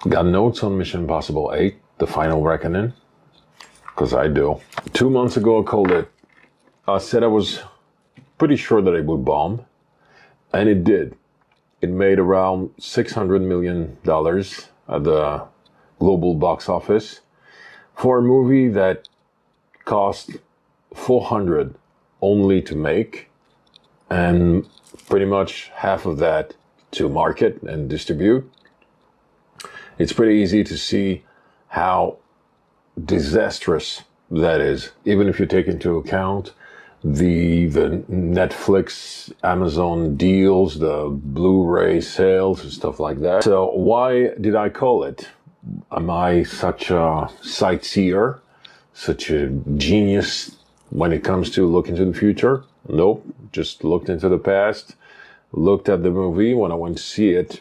Got notes on Mission Impossible 8, The Final Reckoning? Because I do. 2 months ago, I called it. I said I was pretty sure that it would bomb, and it did. It made around $600 million at the global box office for a movie that cost 400 only to make, and pretty much half of that to market and distribute. It's pretty easy to see how disastrous that is, even if you take into account the Netflix, Amazon deals, the Blu-ray sales and stuff like that. So why did I call it? Am I such a sightseer, such a genius when it comes to looking to the future? Nope, just looked into the past, looked at the movie when I went to see it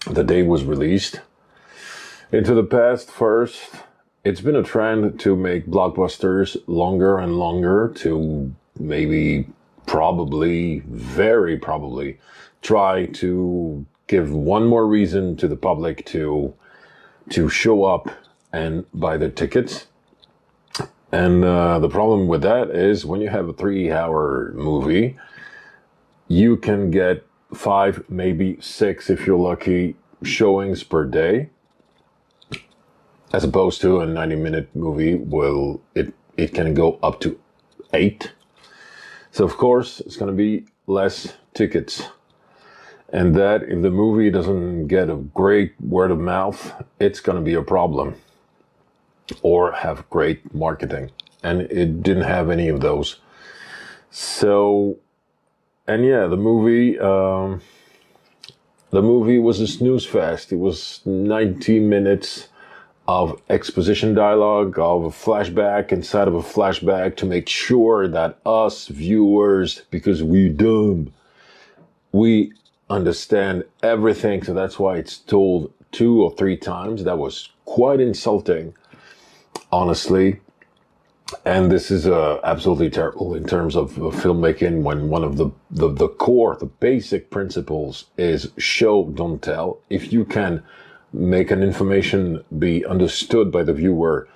the day it was released. Into the past first. It's been a trend to make blockbusters longer and longer, to maybe, probably, very probably, try to give one more reason to the public to show up and buy their tickets. And the problem with that is when you have a 3-hour movie, you can get 5, maybe 6, if you're lucky, showings per day. As opposed to a 90-minute movie, well, it can go up to 8. So, of course, it's going to be less tickets. And that, if the movie doesn't get a great word of mouth, it's going to be a problem. Or have great marketing. And it didn't have any of those. So, and yeah, the movie was a Snoozefest. It was 90 minutes of exposition dialogue, of a flashback inside of a flashback to make sure that us viewers, because we dumb, we understand everything. So that's why it's told 2 or 3 times. That was quite insulting, honestly. And this is absolutely terrible in terms of filmmaking, when one of the core, the basic principles is show, don't tell. If you can make an information be understood by the viewer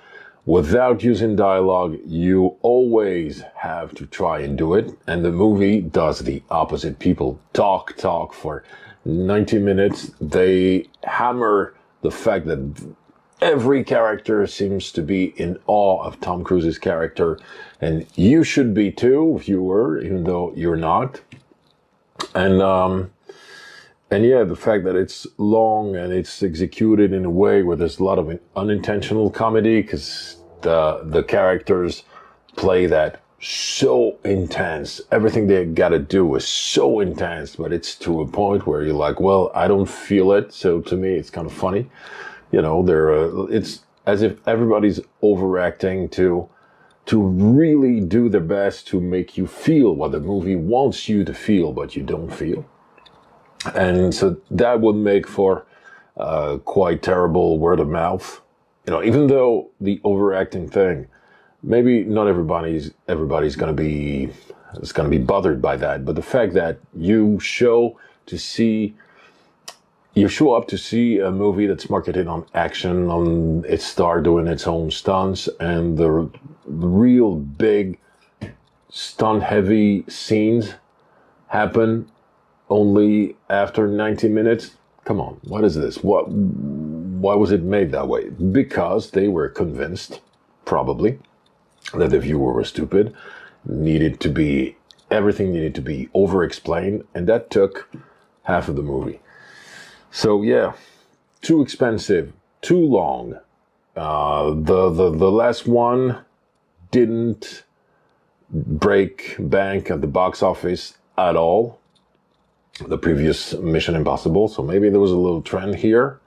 without using dialogue, you always have to try and do it. And the movie does the opposite. People talk for 90 minutes. They hammer the fact that every character seems to be in awe of Tom Cruise's character. And you should be too, viewer, even though you're not. And yeah, the fact that it's long and it's executed in a way where there's a lot of unintentional comedy, because the characters play that so intense. Everything they gotta do is so intense, but it's to a point where you're like, well, I don't feel it. So to me, it's kind of funny. You know, it's as if everybody's overacting to really do their best to make you feel what the movie wants you to feel, but you don't feel. And so that would make for quite terrible word of mouth. You know, even though the overacting thing, maybe not everybody's going to be bothered by that. But the fact that you show up to see a movie that's marketed on action, on its star doing its own stunts, and the real big stunt-heavy scenes happen only after 90 minutes. Come on, what is this? Why was it made that way? Because they were convinced, probably, that the viewer was stupid, everything needed to be over-explained, and that took half of the movie. So yeah, too expensive, too long. The last one didn't break bank at the box office at all. The previous Mission Impossible, so maybe there was a little trend here.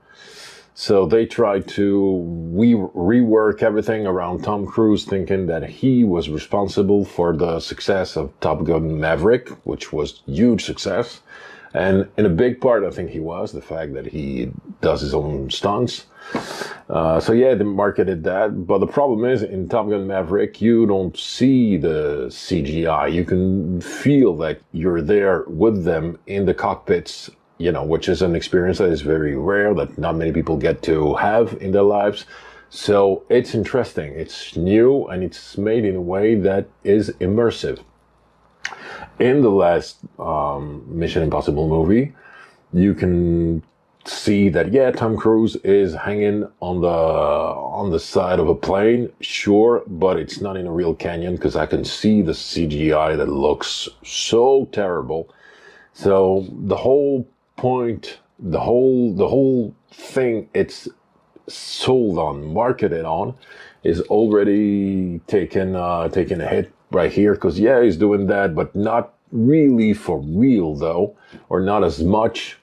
So they tried to rework everything around Tom Cruise, thinking that he was responsible for the success of Top Gun Maverick, which was a huge success. And in a big part, I think he was, the fact that he does his own stunts. So yeah, they marketed that. But the problem is, in Top Gun Maverick, you don't see the CGI. You can feel that you're there with them in the cockpits which is an experience that is very rare, that not many people get to have in their lives. So it's interesting, it's new, and it's made in a way that is immersive. In the last Mission Impossible movie, you can see that, yeah, Tom Cruise is hanging on the side of a plane, sure, but it's not in a real canyon, because I can see the CGI that looks so terrible. So the whole point, the whole thing it's sold on, marketed on, is already taken a hit right here, because yeah, he's doing that, but not really for real though, or not as much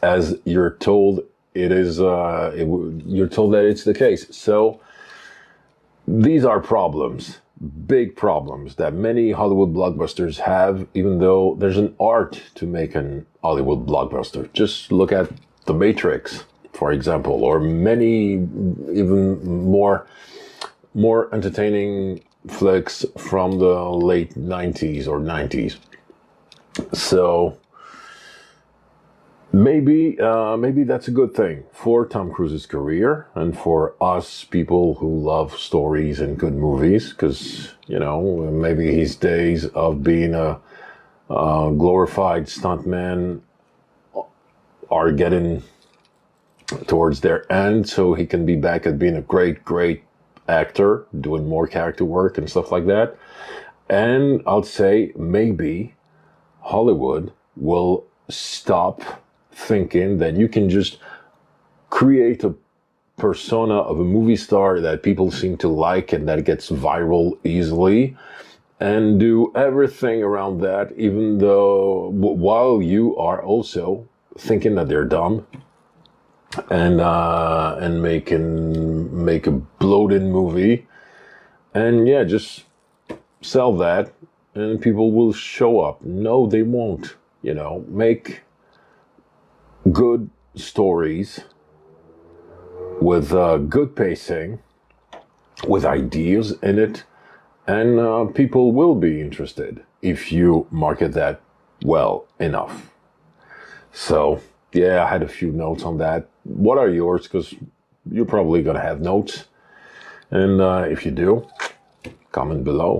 as you're told it is. You're told that it's the case. So these are problems, big problems that many Hollywood blockbusters have, even though there's an art to make an Hollywood blockbuster. Just look at The Matrix, for example, or many even more entertaining flicks from the late 90s or 90s. So maybe that's a good thing for Tom Cruise's career and for us people who love stories and good movies, because maybe his days of being a glorified stuntman are getting towards their end, so he can be back at being a great actor, doing more character work and stuff like that. And I'll say maybe Hollywood will stop thinking that you can just create a persona of a movie star that people seem to like and that gets viral easily, and do everything around that, even though while you are also thinking that they're dumb, and make a bloated movie, and yeah, just sell that, and people will show up. No, they won't. Make good stories with good pacing, with ideas in it, and people will be interested if you market that well enough. So yeah, I had a few notes on that. What are yours? Because you're probably going to have notes. And if you do, comment below.